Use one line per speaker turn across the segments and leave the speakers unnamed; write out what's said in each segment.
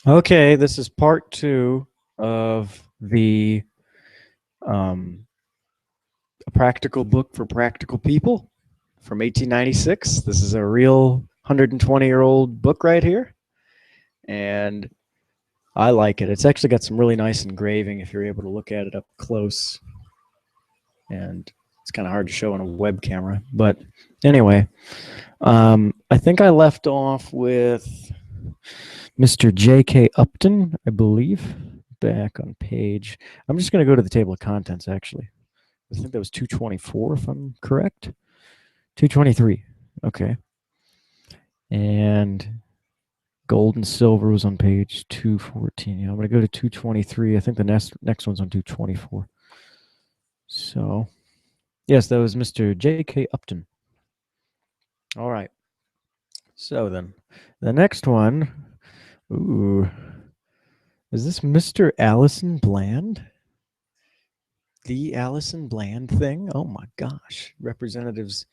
Okay, this is part 2 of the A Practical Book for Practical People from 1896. This is a real 120-year-old book right here, and I like it. It's actually got some really nice engraving if you're able to look at it up close, and it's kind of hard to show on a web camera. But anyway, I think I left off with Mr. J.K. Upton, I believe, back on page. I'm just going to go to the table of contents, actually. I think that was 224, if I'm correct. 223. Okay. And gold and silver was on page 214. Yeah, I'm going to go to 223. I think the next one's on 224. So, yes, that was Mr. J.K. Upton. All right. So then, the next one. Ooh. Is this Mr. Allison Bland? The Allison Bland thing? Oh my gosh. Representatives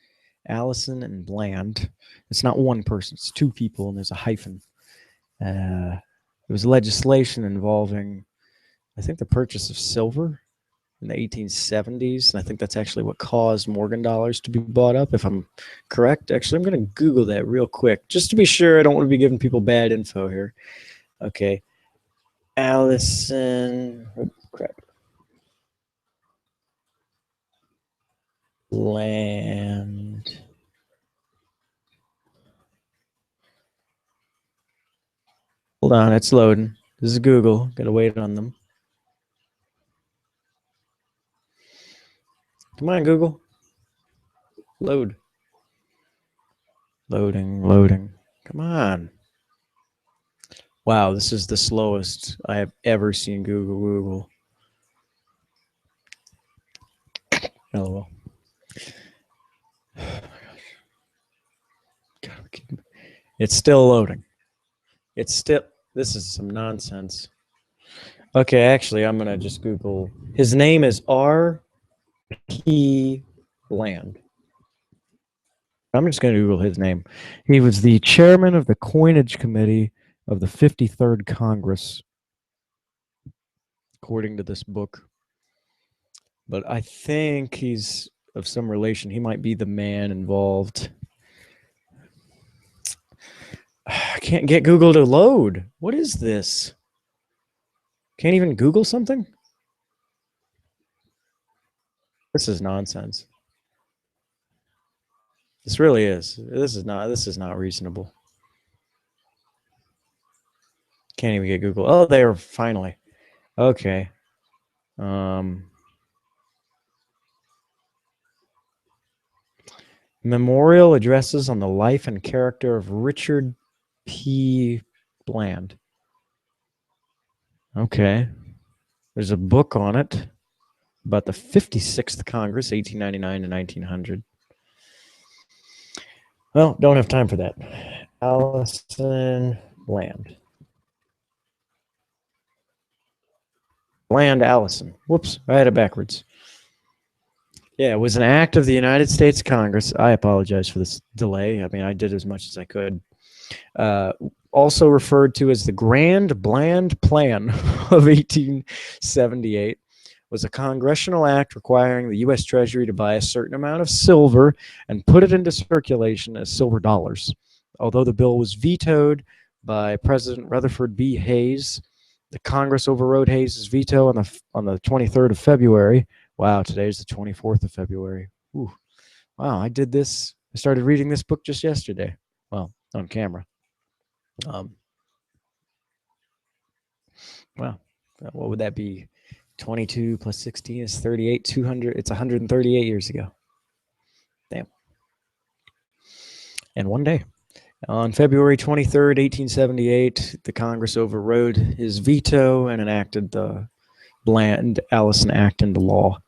Allison and Bland. It's not one person, it's two people, and there's a hyphen. It was legislation involving, I think, the purchase of silver in the 1870s, and I think that's actually what caused Morgan dollars to be bought up, if I'm correct. Actually, I'm going to Google that real quick, just to be sure. I don't want to be giving people bad info here. Okay. Allison, oh, crap. Land. Hold on, it's loading. This is Google. Gotta wait on them. Come on, Google. Load. Loading. Come on. Wow, this is the slowest I have ever seen Google. LOL. It's still loading. This is some nonsense. Okay, actually, I'm gonna just Google. His name is R.P. Bland. I'm just gonna Google his name. He was the chairman of the Coinage Committee of the 53rd Congress, according to this book. But I think he's of some relation. He might be the man involved. I can't get Google to load. What is this? Can't even Google something? This is nonsense. This really is. This is not reasonable. Can't even get Google. Oh, there, finally. Okay. Memorial addresses on the life and character of Richard P. Bland. Okay. There's a book on it about the 56th Congress, 1899 to 1900. Well, don't have time for that. Allison Bland. Bland-Allison. Whoops, I had it backwards. Yeah, it was an act of the United States Congress. I apologize for this delay. I mean, I did as much as I could. Also referred to as the Grand Bland Plan of 1878, was a congressional act requiring the U.S. Treasury to buy a certain amount of silver and put it into circulation as silver dollars. Although the bill was vetoed by President Rutherford B. Hayes, the Congress overrode Hayes' veto on the 23rd of February. Wow, today's the 24th of February. Ooh. Wow, I did this. I started reading this book just yesterday. Well, on camera. Wow, what would that be? 22 plus 16 is 38, 200. It's 138 years ago. Damn. And one day. On February 23rd, 1878, the Congress overrode his veto and enacted the Bland-Allison Act into law.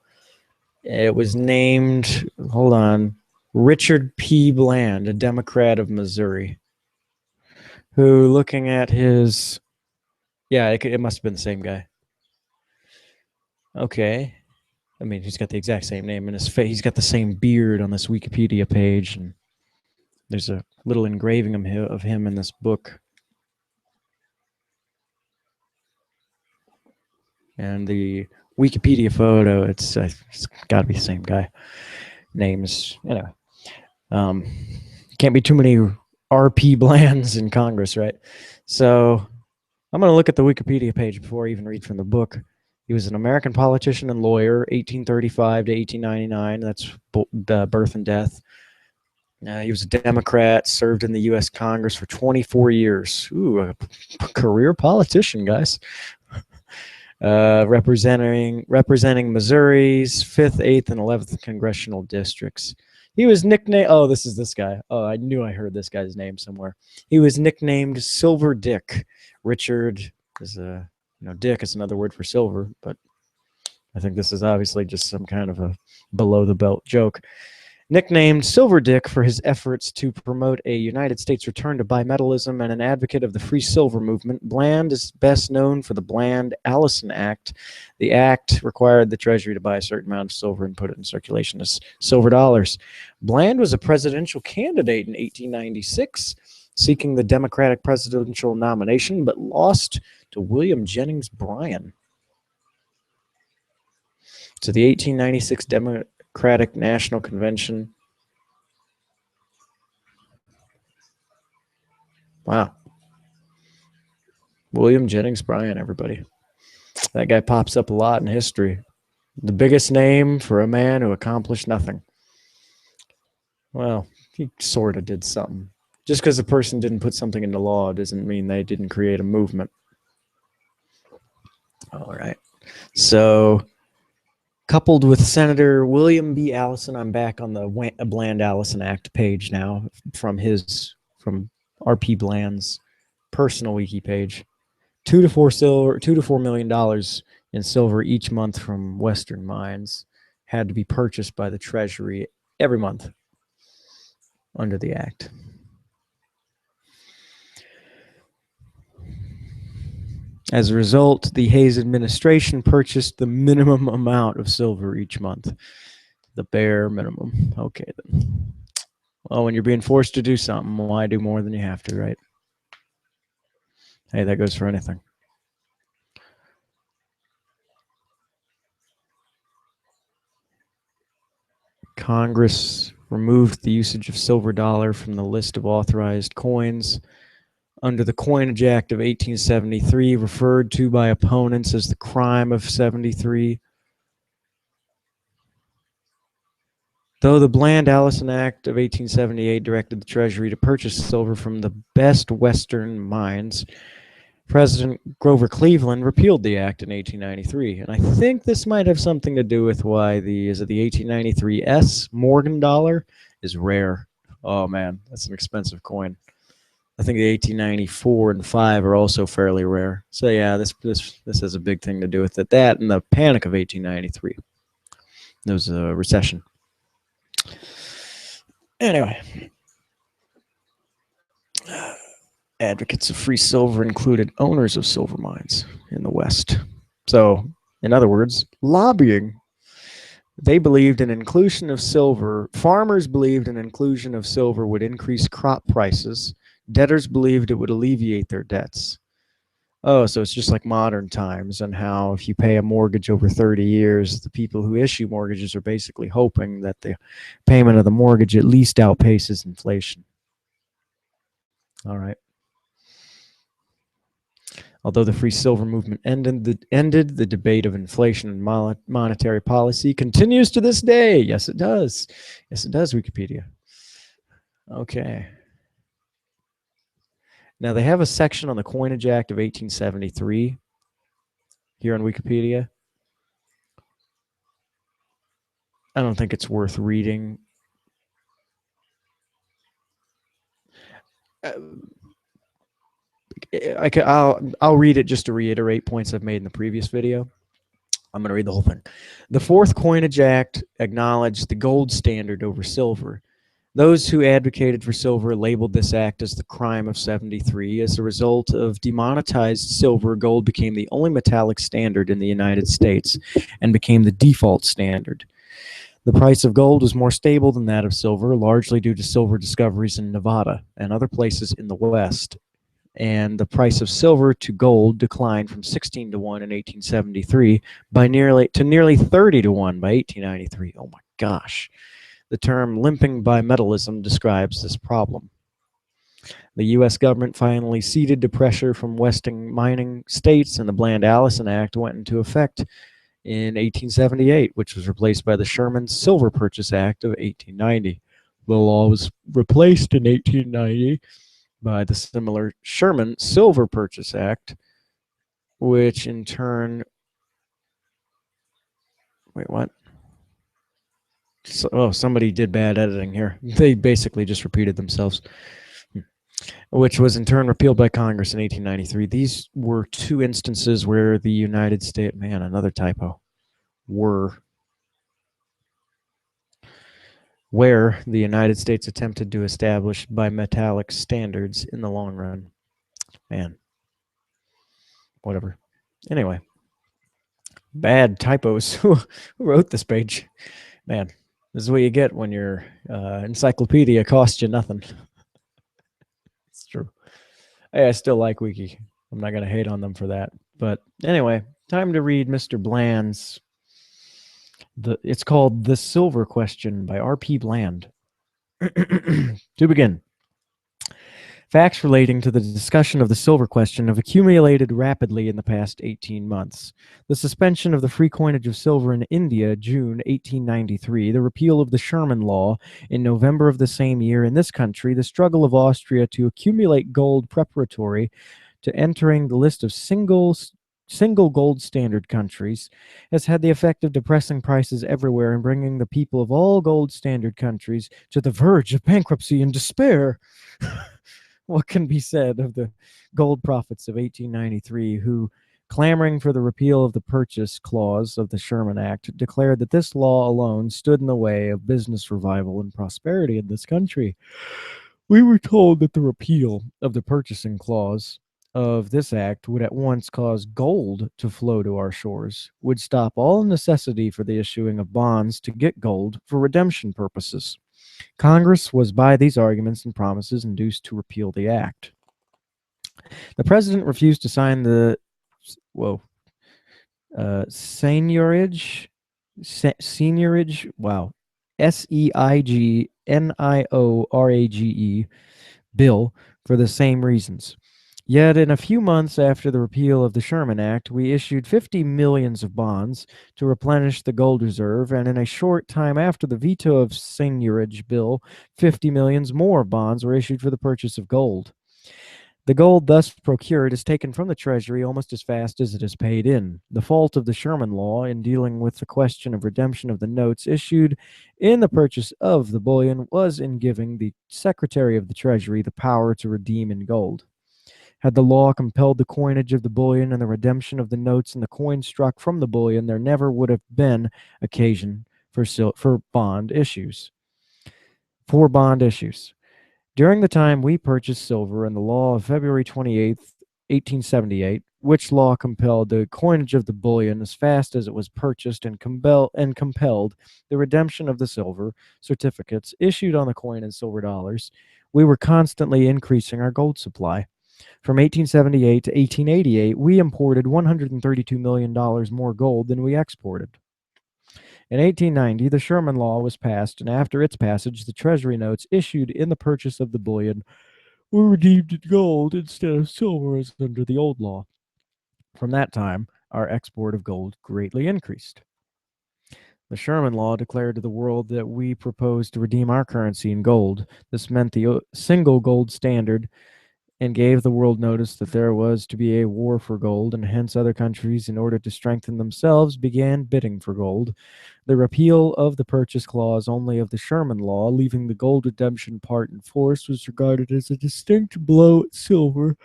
It was named, hold on, Richard P. Bland, a Democrat of Missouri, who, looking at his, yeah, it must have been the same guy. Okay. I mean, he's got the exact same name in his face. He's got the same beard on this Wikipedia page, and there's a little engraving of him in this book. And the Wikipedia photo, it's got to be the same guy. Names, anyway. Can't be too many R.P. Blands in Congress, right? So I'm going to look at the Wikipedia page before I even read from the book. He was an American politician and lawyer, 1835 to 1899. That's birth and death. He was a Democrat, served in the U.S. Congress for 24 years. Ooh, a career politician, guys. Representing Missouri's 5th, 8th, and 11th congressional districts. He was nicknamed, oh, this is this guy. Oh, I knew I heard this guy's name somewhere. He was nicknamed Silver Dick. Richard is a, Dick is another word for silver, but I think this is obviously just some kind of a below the belt joke. Nicknamed Silver Dick for his efforts to promote a United States return to bimetallism and an advocate of the free silver movement, Bland is best known for the Bland-Allison Act. The act required the Treasury to buy a certain amount of silver and put it in circulation as silver dollars. Bland was a presidential candidate in 1896, seeking the Democratic presidential nomination, but lost to William Jennings Bryan. To the 1896 Democratic National Convention. Wow. William Jennings Bryan, everybody. That guy pops up a lot in history. The biggest name for a man who accomplished nothing. Well, he sort of did something. Just because a person didn't put something into law doesn't mean they didn't create a movement. All right. So, coupled with Senator William B. Allison, I'm back on the Bland-Allison Act page now from R.P. Bland's personal wiki page. $2 to $4 million in silver each month from Western mines had to be purchased by the Treasury every month under the act. As a result, the Hayes administration purchased the minimum amount of silver each month. The bare minimum. Okay, then. Well, when you're being forced to do something, why do more than you have to, right? Hey, that goes for anything. Congress removed the usage of silver dollar from the list of authorized coins under the Coinage Act of 1873, referred to by opponents as the crime of 73. Though the Bland-Allison Act of 1878 directed the Treasury to purchase silver from the best Western mines, President Grover Cleveland repealed the act in 1893. And I think this might have something to do with why the 1893 S Morgan dollar is rare. Oh man, that's an expensive coin. I think the 1894 and 5 are also fairly rare. So yeah, this has a big thing to do with it. That and the Panic of 1893. There was a recession. Anyway, advocates of free silver included owners of silver mines in the West. So, in other words, lobbying. They believed an inclusion of silver. Farmers believed an inclusion of silver would increase crop prices. Debtors believed it would alleviate their debts. Oh, so it's just like modern times, and how if you pay a mortgage over 30 years, the people who issue mortgages are basically hoping that the payment of the mortgage at least outpaces inflation. All right. Although the free silver movement ended, the debate of inflation and monetary policy continues to this day. Yes, it does. Yes, it does, Wikipedia. Okay. Now, they have a section on the Coinage Act of 1873 here on Wikipedia. I don't think it's worth reading. I'll read it just to reiterate points I've made in the previous video. I'm going to read the whole thing. The Fourth Coinage Act acknowledged the gold standard over silver. Those who advocated for silver labeled this act as the crime of 73. As a result of demonetized silver, gold became the only metallic standard in the United States and became the default standard. The price of gold was more stable than that of silver, largely due to silver discoveries in Nevada and other places in the West. and the price of silver to gold declined from 16 to 1 in 1873 to nearly 30 to 1 by 1893. Oh my gosh. The term limping bimetallism describes this problem. The U.S. government finally ceded to pressure from Western mining states, and the Bland-Allison Act went into effect in 1878, which was replaced by the Sherman Silver Purchase Act of 1890. The law was replaced in 1890 by the similar Sherman Silver Purchase Act, which in turn, wait, what? Somebody did bad editing here. They basically just repeated themselves. Which was in turn repealed by Congress in 1893. These were two instances where the United States, man, another typo, where the United States attempted to establish bimetallic standards in the long run. Man, whatever. Anyway, bad typos. Who wrote this page? Man, this is what you get when your encyclopedia costs you nothing. It's true. Hey, I still like Wiki. I'm not going to hate on them for that. But anyway, time to read Mr. Bland's. It's called The Silver Question by R.P. Bland. To begin, facts relating to the discussion of the silver question have accumulated rapidly in the past 18 months. The suspension of the free coinage of silver in India, June 1893, the repeal of the Sherman Law in November of the same year in this country, the struggle of Austria to accumulate gold preparatory to entering the list of single gold standard countries has had the effect of depressing prices everywhere and bringing the people of all gold standard countries to the verge of bankruptcy and despair. What can be said of the gold prophets of 1893 who, clamoring for the repeal of the purchase clause of the Sherman Act, declared that this law alone stood in the way of business revival and prosperity in this country? We were told that the repeal of the purchasing clause of this act would at once cause gold to flow to our shores, would stop all necessity for the issuing of bonds to get gold for redemption purposes. Congress was by these arguments and promises induced to repeal the act. The president refused to sign the seigniorage, wow, SEIGNIORAGE bill for the same reasons. Yet in a few months after the repeal of the Sherman Act, we issued 50 millions of bonds to replenish the gold reserve, and in a short time after the veto of seigniorage bill, 50 millions more bonds were issued for the purchase of gold. The gold thus procured is taken from the Treasury almost as fast as it is paid in. The fault of the Sherman Law in dealing with the question of redemption of the notes issued in the purchase of the bullion was in giving the Secretary of the Treasury the power to redeem in gold. Had the law compelled the coinage of the bullion and the redemption of the notes and the coin struck from the bullion, there never would have been occasion for bond issues. During the time we purchased silver in the law of February 28, 1878, which law compelled the coinage of the bullion as fast as it was purchased and compelled the redemption of the silver certificates issued on the coin in silver dollars, we were constantly increasing our gold supply. From 1878 to 1888, we imported $132 million more gold than we exported. In 1890, the Sherman Law was passed, and after its passage, the Treasury notes issued in the purchase of the bullion were redeemed in gold instead of silver as under the old law. From that time, our export of gold greatly increased. The Sherman Law declared to the world that we proposed to redeem our currency in gold. This meant the single gold standard and gave the world notice that there was to be a war for gold, and hence other countries, in order to strengthen themselves, began bidding for gold. The repeal of the purchase clause only of the Sherman Law, leaving the gold redemption part in force, was regarded as a distinct blow at silver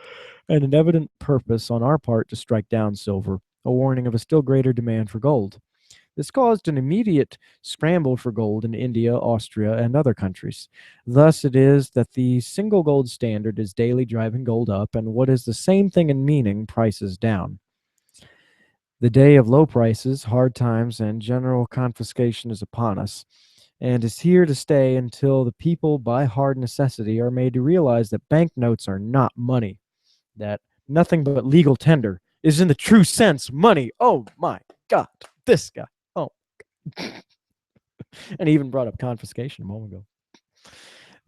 and an evident purpose on our part to strike down silver, a warning of a still greater demand for gold. This caused an immediate scramble for gold in India, Austria, and other countries. Thus it is that the single gold standard is daily driving gold up, and what is the same thing in meaning, prices down. The day of low prices, hard times, and general confiscation is upon us, and is here to stay until the people, by hard necessity, are made to realize that banknotes are not money. that nothing but legal tender is in the true sense money. Oh my God, this guy. Oh, and he even brought up confiscation a moment ago.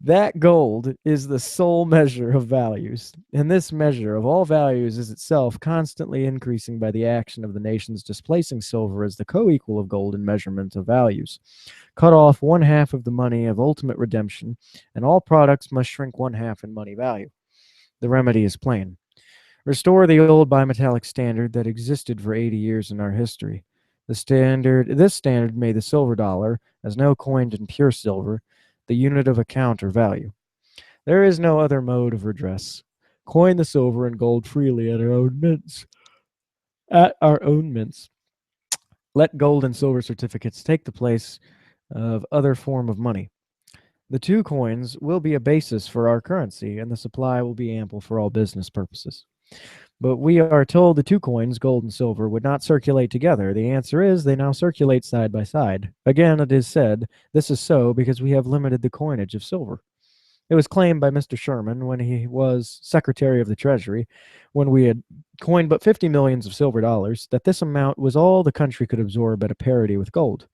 That gold is the sole measure of values, and this measure of all values is itself constantly increasing by the action of the nations displacing silver as the co-equal of gold in measurement of values. Cut off one half of the money of ultimate redemption, and all products must shrink one half in money value. The remedy is plain. Restore the old bimetallic standard that existed for 80 years in our history. This standard made the silver dollar, as now coined in pure silver, the unit of account or value. There is no other mode of redress. Coin the silver and gold freely at our own mints. Let gold and silver certificates take the place of other form of money. The two coins will be a basis for our currency, and the supply will be ample for all business purposes. But we are told the two coins, gold and silver, would not circulate together. The answer is they now circulate side by side. Again, it is said this is so because we have limited the coinage of silver. It was claimed by Mr. Sherman when he was Secretary of the Treasury, when we had coined but 50 millions of silver dollars, that this amount was all the country could absorb at a parity with gold.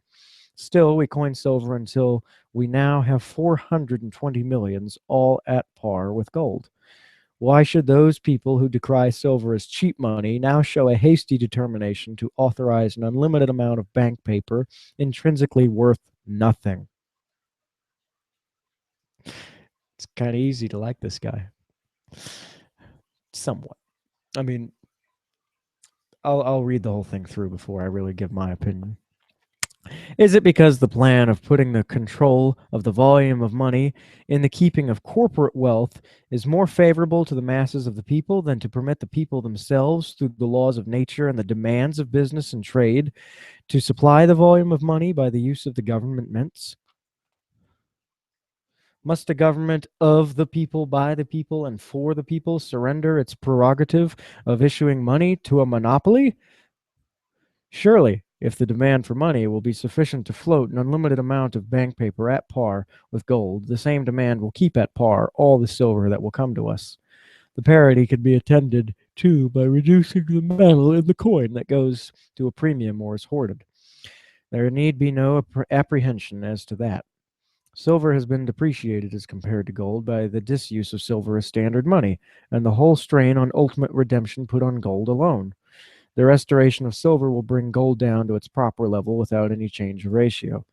Still, we coined silver until we now have 420 millions, all at par with gold. Why should those people who decry silver as cheap money now show a hasty determination to authorize an unlimited amount of bank paper intrinsically worth nothing? It's kind of easy to like this guy. Somewhat. I mean, I'll read the whole thing through before I really give my opinion. Is it because the plan of putting the control of the volume of money in the keeping of corporate wealth is more favorable to the masses of the people than to permit the people themselves, through the laws of nature and the demands of business and trade, to supply the volume of money by the use of the government mints? Must a government of the people, by the people, and for the people surrender its prerogative of issuing money to a monopoly? Surely, if the demand for money will be sufficient to float an unlimited amount of bank paper at par with gold, the same demand will keep at par all the silver that will come to us. The parity could be attended to by reducing the metal in the coin that goes to a premium or is hoarded. There need be no apprehension as to that. Silver has been depreciated as compared to gold by the disuse of silver as standard money, and the whole strain on ultimate redemption put on gold alone. The restoration of silver will bring gold down to its proper level without any change of ratio.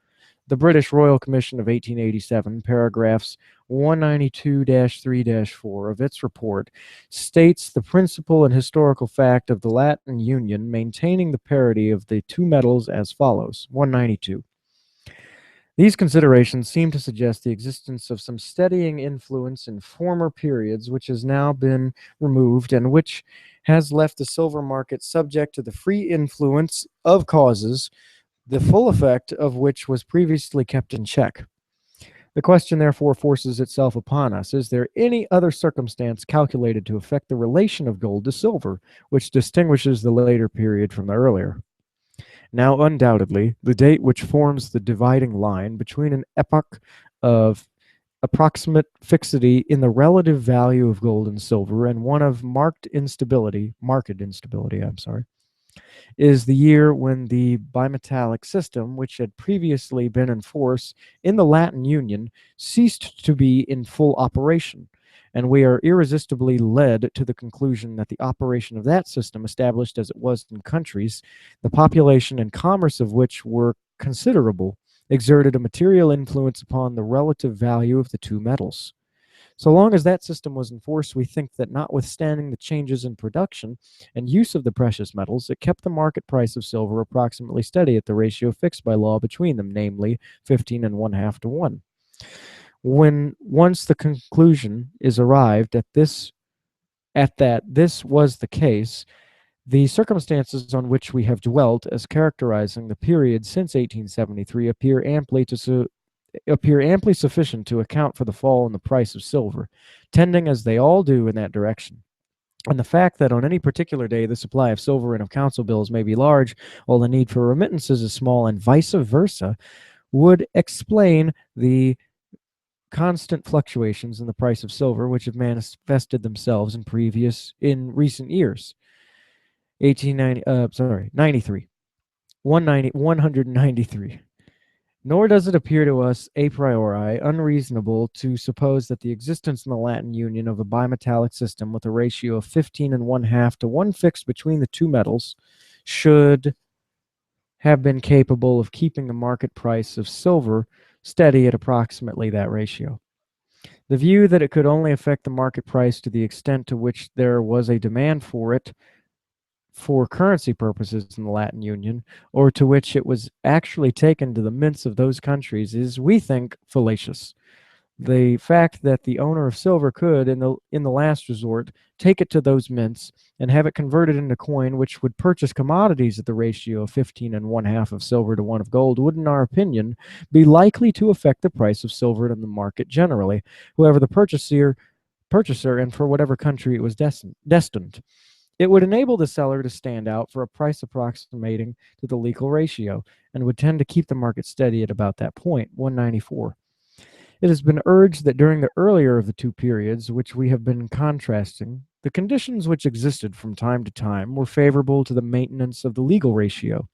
The British Royal Commission of 1887, paragraphs 192-3-4 of its report, states the principle and historical fact of the Latin Union maintaining the parity of the two metals as follows. 192. These considerations seem to suggest the existence of some steadying influence in former periods which has now been removed and which has left the silver market subject to the free influence of causes, the full effect of which was previously kept in check. The question therefore forces itself upon us. Is there any other circumstance calculated to affect the relation of gold to silver, which distinguishes the later period from the earlier? Now, undoubtedly, the date which forms the dividing line between an epoch of approximate fixity in the relative value of gold and silver and one of marked instability, is the year when the bimetallic system, which had previously been in force in the Latin Union, ceased to be in full operation, and we are irresistibly led to the conclusion that the operation of that system, established as it was in countries, the population and commerce of which were considerable, exerted a material influence upon the relative value of the two metals. So long as that system was in force, we think that notwithstanding the changes in production and use of the precious metals, it kept the market price of silver approximately steady at the ratio fixed by law between them, namely 15 and 1/2 to 1. When once the conclusion is arrived at this was the case, the circumstances on which we have dwelt as characterizing the period since 1873 appear amply sufficient to account for the fall in the price of silver, tending as they all do in that direction. And the fact that on any particular day the supply of silver and of council bills may be large, while the need for remittances is small, and vice versa, would explain the constant fluctuations in the price of silver, which have manifested themselves in recent years. 93. 193. Nor does it appear to us a priori unreasonable to suppose that the existence in the Latin Union of a bimetallic system with a ratio of 15 and 1/2 to 1 fixed between the two metals should have been capable of keeping the market price of silver steady at approximately that ratio. The view that it could only affect the market price to the extent to which there was a demand for it for currency purposes in the Latin Union, or to which it was actually taken to the mints of those countries, is, we think, fallacious. The fact that the owner of silver could, in the last resort, take it to those mints and have it converted into coin which would purchase commodities at the ratio of 15 and 1/2 of silver to 1 of gold, would, in our opinion, be likely to affect the price of silver in the market generally, whoever the purchaser and for whatever country it was destined. It would enable the seller to stand out for a price approximating to the legal ratio, and would tend to keep the market steady at about that point, 194. It has been urged that during the earlier of the two periods which we have been contrasting, the conditions which existed from time to time were favorable to the maintenance of the legal ratio,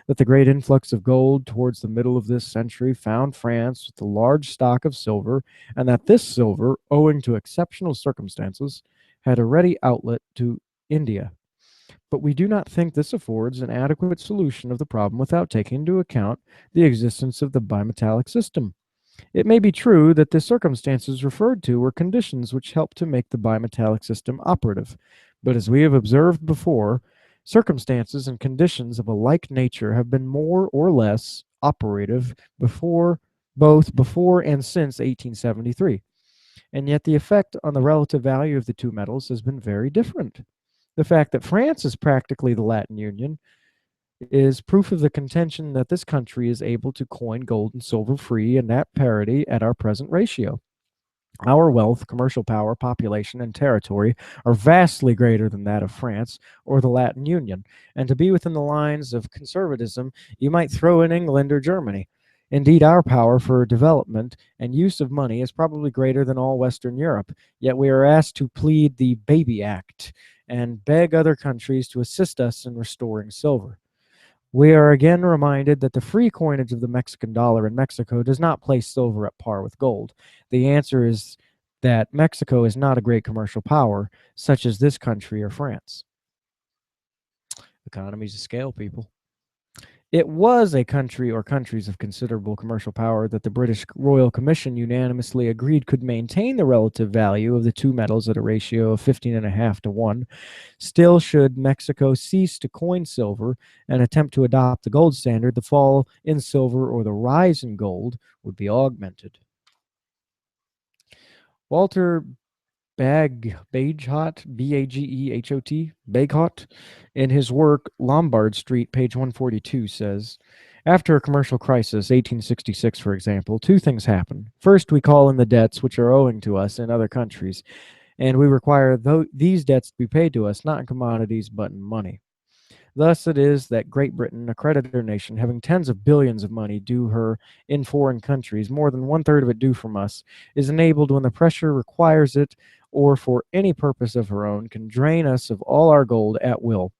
that the great influx of gold towards the middle of this century found France with a large stock of silver, and that this silver, owing to exceptional circumstances, had a ready outlet to India. But we do not think this affords an adequate solution of the problem without taking into account the existence of the bimetallic system. It may be true that the circumstances referred to were conditions which helped to make the bimetallic system operative, but as we have observed before, circumstances and conditions of a like nature have been more or less operative both before and since 1873, and yet the effect on the relative value of the two metals has been very different. The fact that France is practically the Latin Union is proof of the contention that this country is able to coin gold and silver free and at parity at our present ratio. Our wealth, commercial power, population, and territory are vastly greater than that of France or the Latin Union, and to be within the lines of conservatism, you might throw in England or Germany. Indeed, our power for development and use of money is probably greater than all Western Europe, yet we are asked to plead the Baby Act and beg other countries to assist us in restoring silver. We are again reminded that the free coinage of the Mexican dollar in Mexico does not place silver at par with gold. The answer is that Mexico is not a great commercial power, such as this country or France. Economies of scale, people. It was a country or countries of considerable commercial power that the British Royal Commission unanimously agreed could maintain the relative value of the two metals at a ratio of 15.5 to 1. Still, should Mexico cease to coin silver and attempt to adopt the gold standard, the fall in silver or the rise in gold would be augmented. Walter Bagehot, Bagehot, Bagehot, in his work Lombard Street, page 142, says, after a commercial crisis, 1866, for example, two things happen. First, we call in the debts which are owing to us in other countries, and we require these debts to be paid to us, not in commodities, but in money. Thus it is that Great Britain, a creditor nation, having tens of billions of money due her in foreign countries, more than 1/3 of it due from us, is enabled, when the pressure requires it, or for any purpose of her own, can drain us of all our gold at will.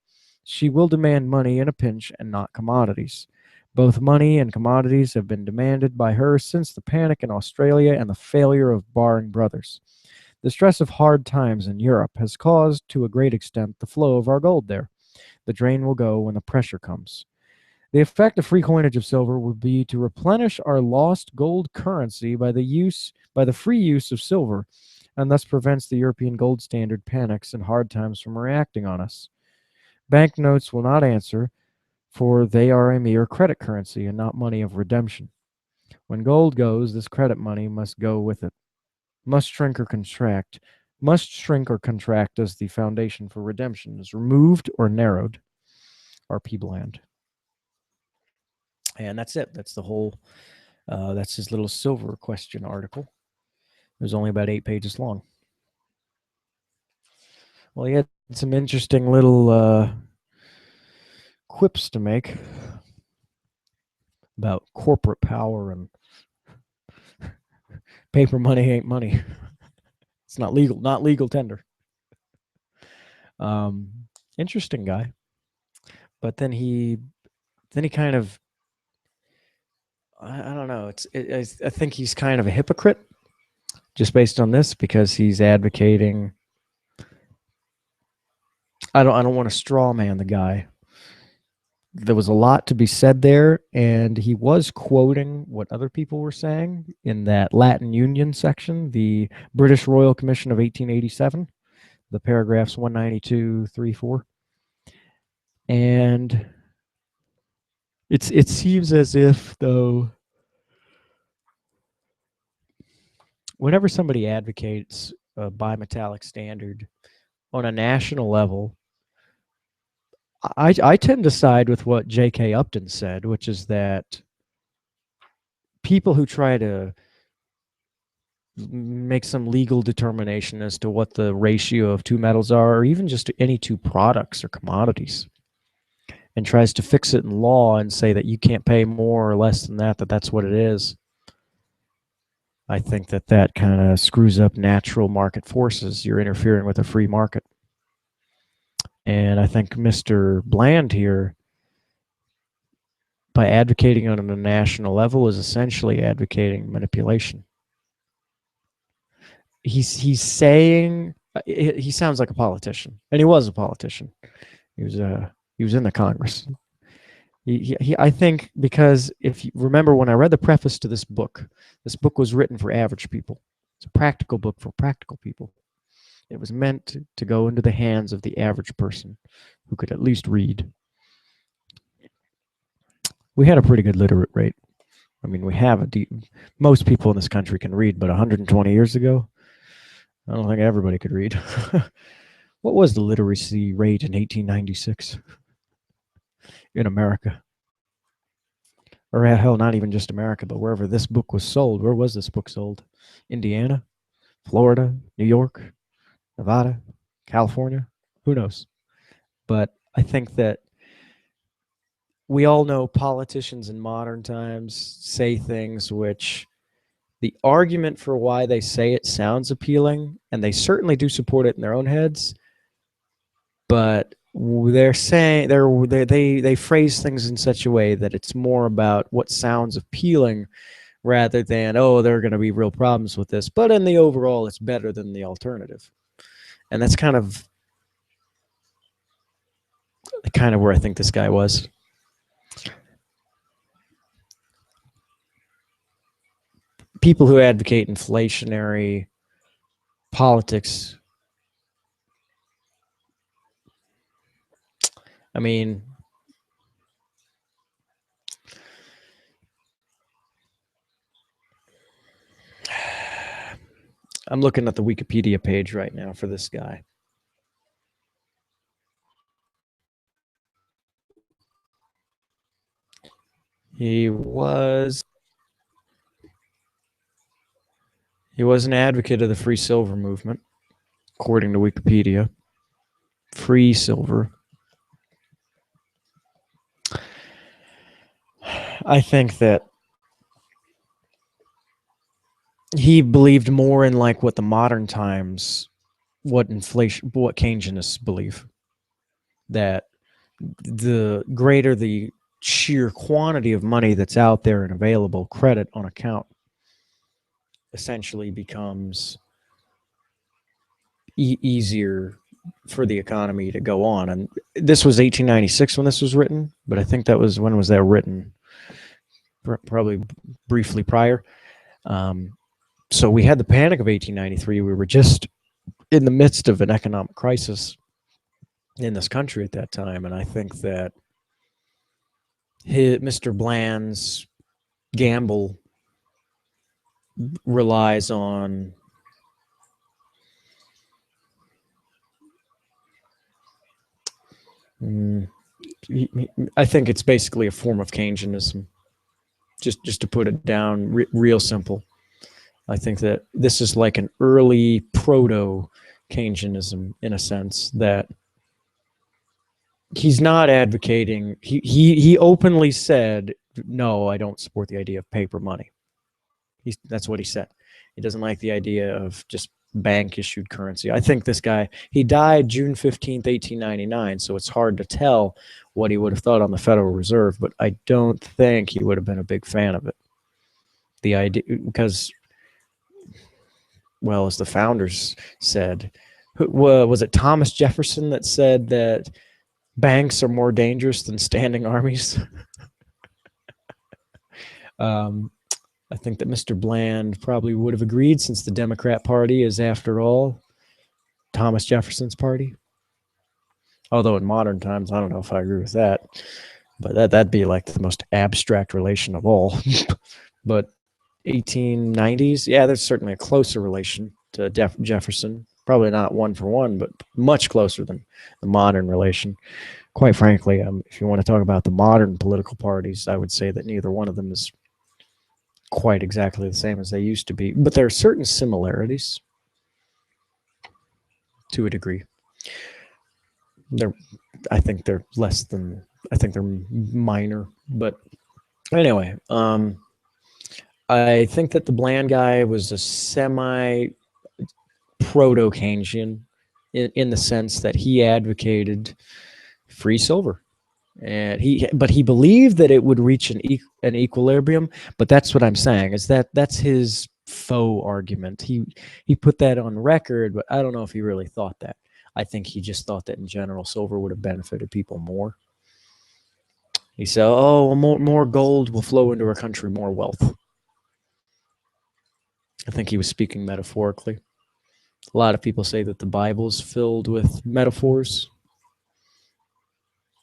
She will demand money in a pinch and not commodities. Both money and commodities have been demanded by her since the panic in Australia and the failure of Baring Brothers. The stress of hard times in Europe has caused, to a great extent, the flow of our gold there. The drain will go when the pressure comes. The effect of free coinage of silver would be to replenish our lost gold currency by the free use of silver, and thus prevents the European gold standard panics in hard times from reacting on us. Banknotes will not answer, for they are a mere credit currency and not money of redemption. When gold goes, this credit money must go with it. Must shrink or contract as the foundation for redemption is removed or narrowed. R.P. Bland. And that's it. That's the whole, that's his little silver question article. It was only about 8 pages long. Well, he had some interesting little quips to make about corporate power and Paper money ain't money. It's not legal tender. Interesting guy. But then he kind of, I don't know. I think he's kind of a hypocrite just based on this, because he's advocating. I don't want to straw man the guy. There was a lot to be said there, and he was quoting what other people were saying in that Latin Union section, the British Royal Commission of 1887, the paragraphs 192, 3, 4. And it seems as if, though, whenever somebody advocates a bimetallic standard on a national level, I tend to side with what J.K. Upton said, which is that people who try to make some legal determination as to what the ratio of two metals are, or even just any two products or commodities, and tries to fix it in law and say that you can't pay more or less than that, that's what it is, I think that kind of screws up natural market forces. You're interfering with a free market. And I think Mr. Bland here, by advocating on a national level, is essentially advocating manipulation. He's saying, he sounds like a politician, and he was a politician. He was in the Congress. I think, because if you remember, when I read the preface to this book was written for average people. It's a practical book for practical people. It was meant to go into the hands of the average person who could at least read. We had a pretty good literate rate. I mean, we have most people in this country can read, but 120 years ago, I don't think everybody could read. What was the literacy rate in 1896 in America? Or hell, not even just America, but wherever this book was sold. Where was this book sold? Indiana, Florida, New York, Nevada, California? Who knows? But I think that we all know politicians in modern times say things which the argument for why they say it sounds appealing, and they certainly do support it in their own heads, but they're saying they phrase things in such a way that it's more about what sounds appealing rather than, oh, there are going to be real problems with this, but in the overall it's better than the alternative. And that's kind of where I think this guy was. People who advocate inflationary politics, I mean, I'm looking at the Wikipedia page right now for this guy. He was an advocate of the free silver movement, according to Wikipedia. Free silver. I think that he believed more in like what the modern times, what Keynesianists believe, that the greater the sheer quantity of money that's out there and available, credit on account, essentially becomes easier for the economy to go on. And this was 1896 when this was written, but I think that was, when was that written? Probably briefly prior. So we had the panic of 1893. We were just in the midst of an economic crisis in this country at that time. And I think that Mr. Bland's gamble relies on I think it's basically a form of Keynesianism, just to put it down real simple. I think that this is like an early proto-Keynesianism, in a sense, that he's not advocating. He openly said, no, I don't support the idea of paper money. That's what he said. He doesn't like the idea of just bank issued currency. I think this guy, he died June 15th, 1899, so it's hard to tell what he would have thought on the Federal Reserve, but I don't think he would have been a big fan of it. The idea, because, well, as the founders said, was it Thomas Jefferson that said that banks are more dangerous than standing armies? I think that Mr. Bland probably would have agreed, since the Democrat Party is, after all, Thomas Jefferson's party. Although in modern times, I don't know if I agree with that. But that'd be like the most abstract relation of all. But 1890s, yeah, there's certainly a closer relation to Jefferson. Probably not one for one, but much closer than the modern relation. Quite frankly, if you want to talk about the modern political parties, I would say that neither one of them is quite exactly the same as they used to be. But there are certain similarities to a degree. I think they're less than, I think they're minor. But anyway, I think that the Bland guy was a semi-proto-Keynesian in the sense that he advocated free silver. And but he believed that it would reach an equilibrium. But that's what I'm saying, is that's his faux argument. He put that on record, but I don't know if he really thought that. I think he just thought that in general silver would have benefited people more. He said, "Oh, more gold will flow into our country, more wealth." I think he was speaking metaphorically. A lot of people say that the Bible's filled with metaphors,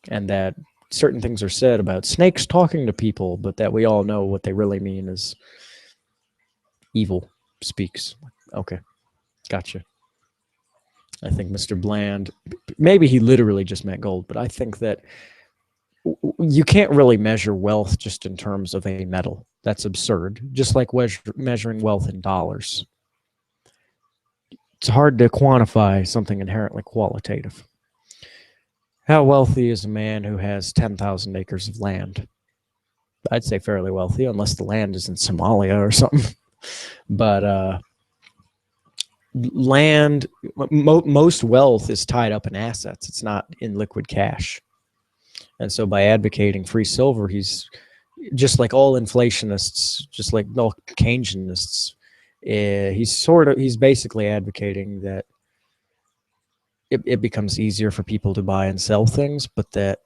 and that certain things are said about snakes talking to people, but that we all know what they really mean is evil speaks. Okay, gotcha. I think Mr. Bland, maybe he literally just meant gold, but I think that you can't really measure wealth just in terms of a metal. That's absurd. Just like measuring wealth in dollars. It's hard to quantify something inherently qualitative. How wealthy is a man who has 10,000 acres of land? I'd say fairly wealthy, unless the land is in Somalia or something. But land, most wealth is tied up in assets. It's not in liquid cash. And so by advocating free silver, he's just like all inflationists, just like all Keynesianists, he's basically advocating that it becomes easier for people to buy and sell things, but that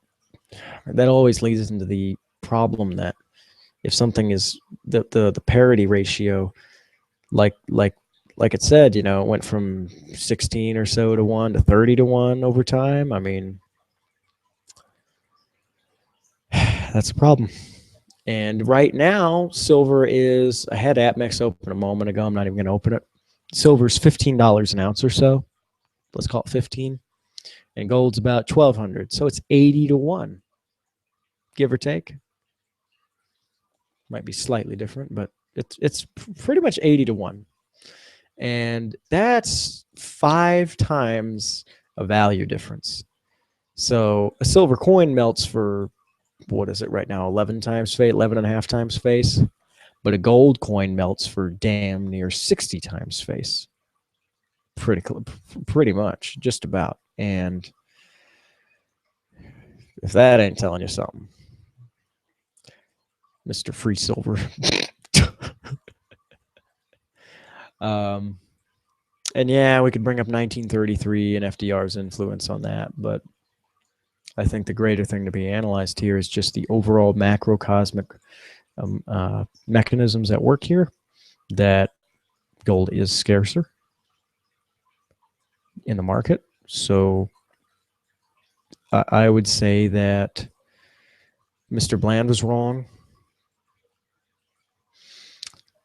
always leads into the problem that if something is the parity ratio, like it said, it went from 16 or so to 1 to 30 to 1 over time. I mean, that's a problem. And right now, silver is, I had APMEX open a moment ago. I'm not even going to open it. Silver's $15 an ounce or so. Let's call it 15. And gold's about 1,200. So it's 80 to 1, give or take. Might be slightly different, but it's pretty much 80 to 1. And that's 5 times a value difference. So a silver coin melts for, what is it right now, 11 times face, 11 and a half times face, but a gold coin melts for damn near 60 times face. Pretty much, just about. And if that ain't telling you something, Mr. Free Silver. And yeah, we could bring up 1933 and FDR's influence on that, but I think the greater thing to be analyzed here is just the overall macrocosmic mechanisms at work here, that gold is scarcer in the market. So I would say that Mr. Bland was wrong.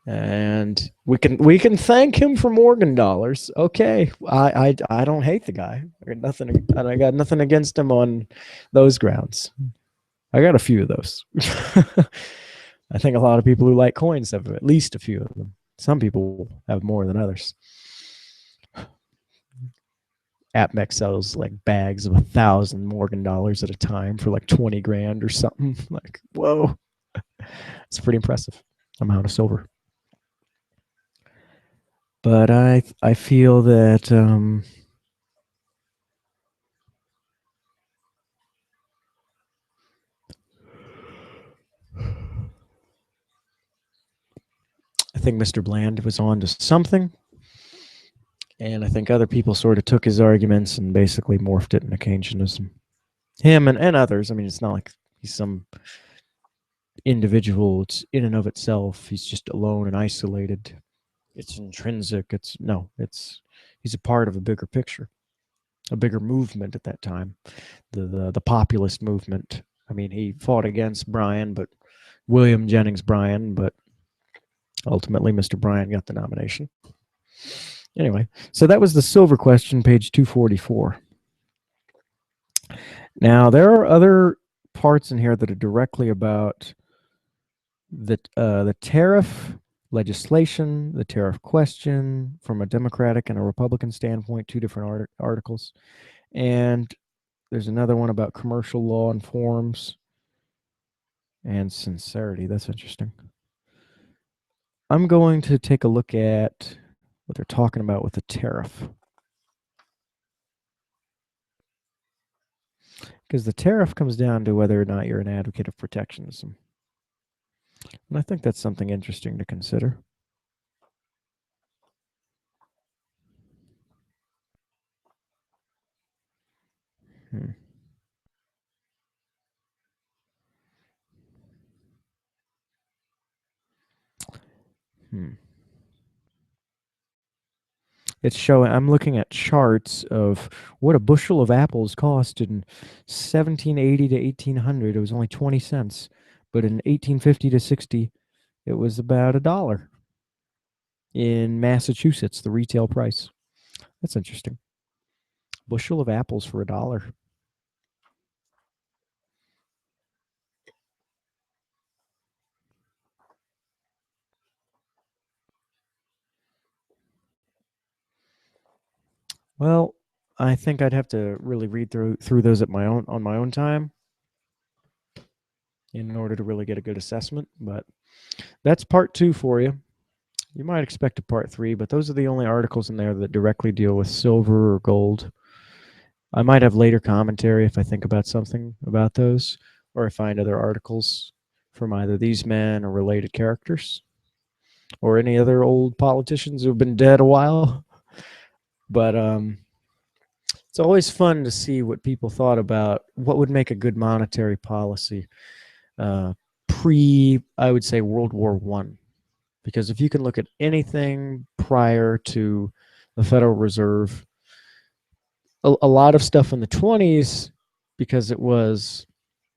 And we can thank him for Morgan dollars. Okay, I don't hate the guy. I got nothing against him on those grounds. I got a few of those. I think a lot of people who like coins have at least a few of them. Some people have more than others. APMEX sells like bags of 1,000 Morgan dollars at a time for like 20 grand or something. Like, whoa, it's pretty impressive amount of silver. But I feel that I think Mr. Bland was on to something, and I think other people sort of took his arguments and basically morphed it into Keynesianism. Him and others. I mean, it's not like he's some individual. It's in and of itself. He's just alone and isolated. It's intrinsic. He's a part of a bigger picture, a bigger movement at that time, the populist movement. I mean, he fought against William Jennings Bryan, but ultimately Mr. Bryan got the nomination. Anyway, so that was the silver question, page 244. Now, there are other parts in here that are directly about the tariff legislation, the tariff question from a Democratic and a Republican standpoint, two different articles. And there's another one about commercial law and forms and sincerity. That's interesting. I'm going to take a look at what they're talking about with the tariff. Because the tariff comes down to whether or not you're an advocate of protectionism. And I think that's something interesting to consider. Hmm. It's showing, I'm looking at charts of what a bushel of apples cost in 1780 to 1800. It was only 20 cents. But in 1850 to 60, it was about $1 in Massachusetts, the retail price. That's interesting. Bushel of apples for $1. Well, I think I'd have to really read through those on my own time in order to really get a good assessment. But that's part 2 for you. You might expect a part 3, but those are the only articles in there that directly deal with silver or gold. I might have later commentary if I think about something about those, or I find other articles from either these men or related characters, or any other old politicians who've been dead a while. But it's always fun to see what people thought about what would make a good monetary policy I would say, World War One. Because if you can look at anything prior to the Federal Reserve, a lot of stuff in the 20s, because it was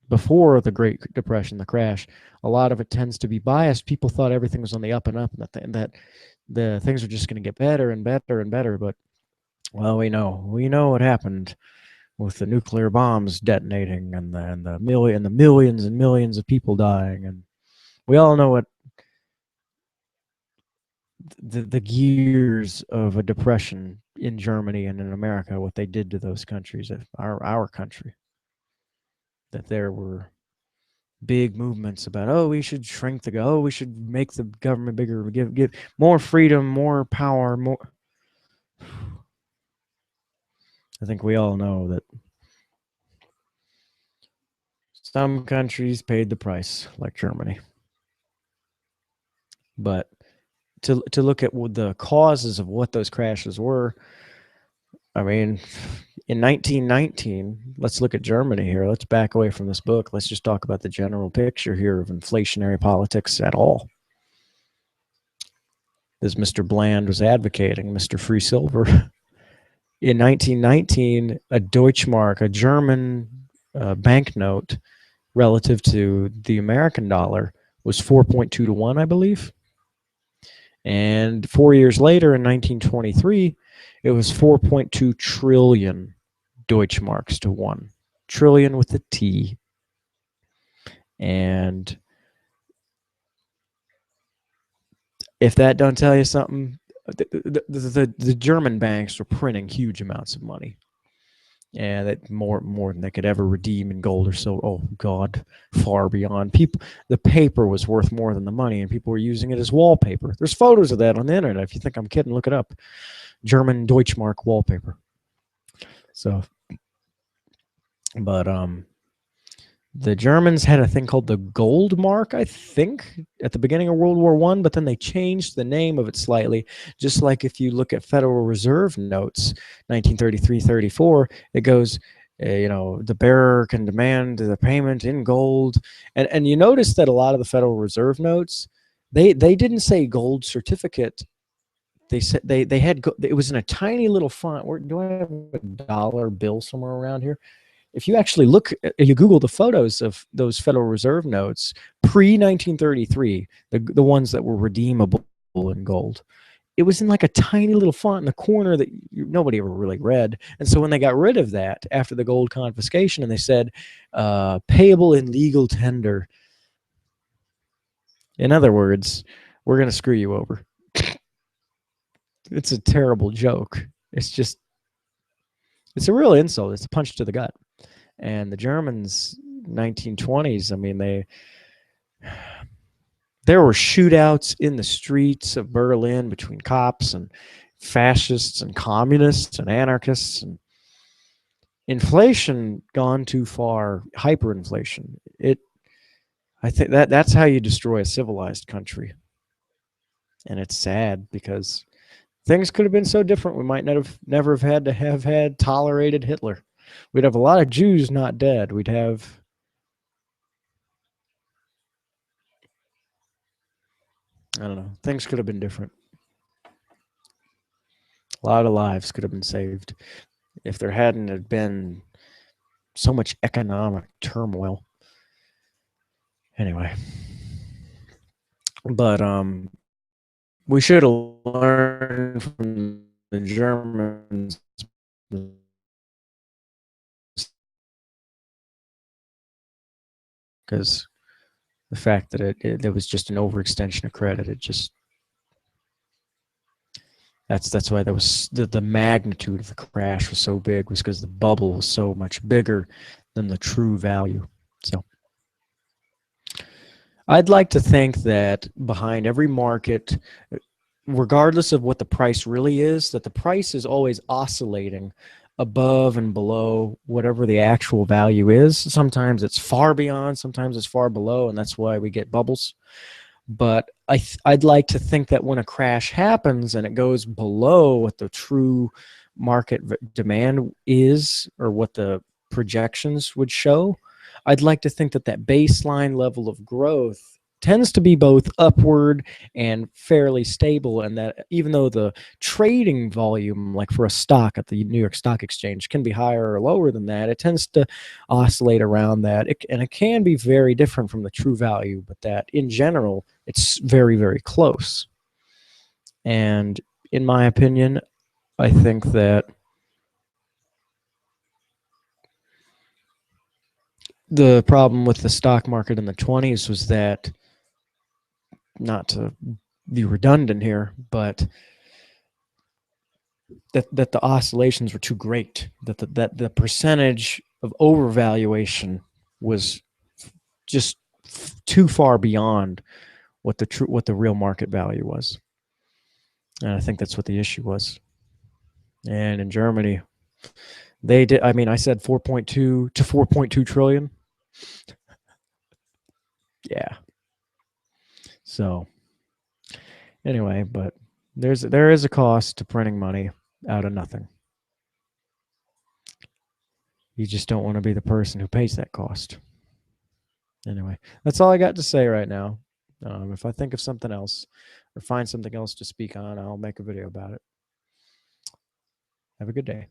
before the Great Depression, the crash, a lot of it tends to be biased. People thought everything was on the up and up, and that the things are just going to get better and better and better. But well, we know what happened with the nuclear bombs detonating and the millions and millions of people dying, and we all know what the gears of a depression in Germany and in America, what they did to those countries, our country. That there were big movements about, oh, we should shrink we should make the government bigger, give more freedom, more power, more. I think we all know that some countries paid the price, like Germany. But to look at the causes of what those crashes were, I mean, in 1919, let's look at Germany here. Let's back away from this book. Let's just talk about the general picture here of inflationary politics at all. As Mr. Bland was advocating, Mr. Free Silver. In 1919, a Deutschmark, a German banknote relative to the American dollar, was 4.2 to 1, I believe. And 4 years later, in 1923, it was 4.2 trillion Deutschmarks to 1. Trillion with a T. And if that don't tell you something, the German banks were printing huge amounts of money. and that more than they could ever redeem in gold or silver. Oh God, far beyond. People, the paper was worth more than the money, and people were using it as wallpaper. There's photos of that on the internet. If you think I'm kidding, look it up. German Deutschmark wallpaper. So, but the Germans had a thing called the gold mark, I think, at the beginning of World War I, but then they changed the name of it slightly. Just like if you look at Federal Reserve notes, 1933-34, it goes, the bearer can demand the payment in gold. And you notice that a lot of the Federal Reserve notes, they didn't say gold certificate. They said they had, it was in a tiny little font. Do I have a dollar bill somewhere around here? If you actually look, you Google the photos of those Federal Reserve notes pre-1933, the ones that were redeemable in gold, it was in like a tiny little font in the corner that nobody ever really read. And so when they got rid of that after the gold confiscation, and they said, payable in legal tender, in other words, we're going to screw you over. It's a terrible joke. It's a real insult. It's a punch to the gut. And the Germans, 1920s, I mean, there were shootouts in the streets of Berlin between cops and fascists and communists and anarchists, and inflation gone too far, hyperinflation. I think that's how you destroy a civilized country. And it's sad because things could have been so different. We might never have had tolerated Hitler. We'd have a lot of Jews not dead. We'd have, I don't know, things could have been different. A lot of lives could have been saved if there hadn't have been so much economic turmoil. Anyway, but we should have learned from the Germans because the fact that there was just an overextension of credit, that's why there was the magnitude of the crash was so big, was because the bubble was so much bigger than the true value. So I'd like to think that behind every market, regardless of what the price really is, that the price is always oscillating above and below whatever the actual value is. Sometimes it's far beyond, sometimes it's far below, and that's why we get bubbles. But I'd like to think that when a crash happens and it goes below what the true market demand is, or what the projections would show, I'd like to think that that baseline level of growth tends to be both upward and fairly stable, and that even though the trading volume, like for a stock at the New York Stock Exchange, can be higher or lower than that, it tends to oscillate around that. And it can be very different from the true value, but that in general, it's very, very close. And in my opinion, I think that the problem with the stock market in the 20s was that, not to be redundant here, but that the oscillations were too great, that the percentage of overvaluation was just too far beyond what the real market value was. And I think that's what the issue was. And in Germany, they did, I mean, I said 4.2 to 4.2 trillion. Yeah. So anyway, but there is a cost to printing money out of nothing. You just don't want to be the person who pays that cost. Anyway, that's all I got to say right now. If I think of something else or find something else to speak on, I'll make a video about it. Have a good day.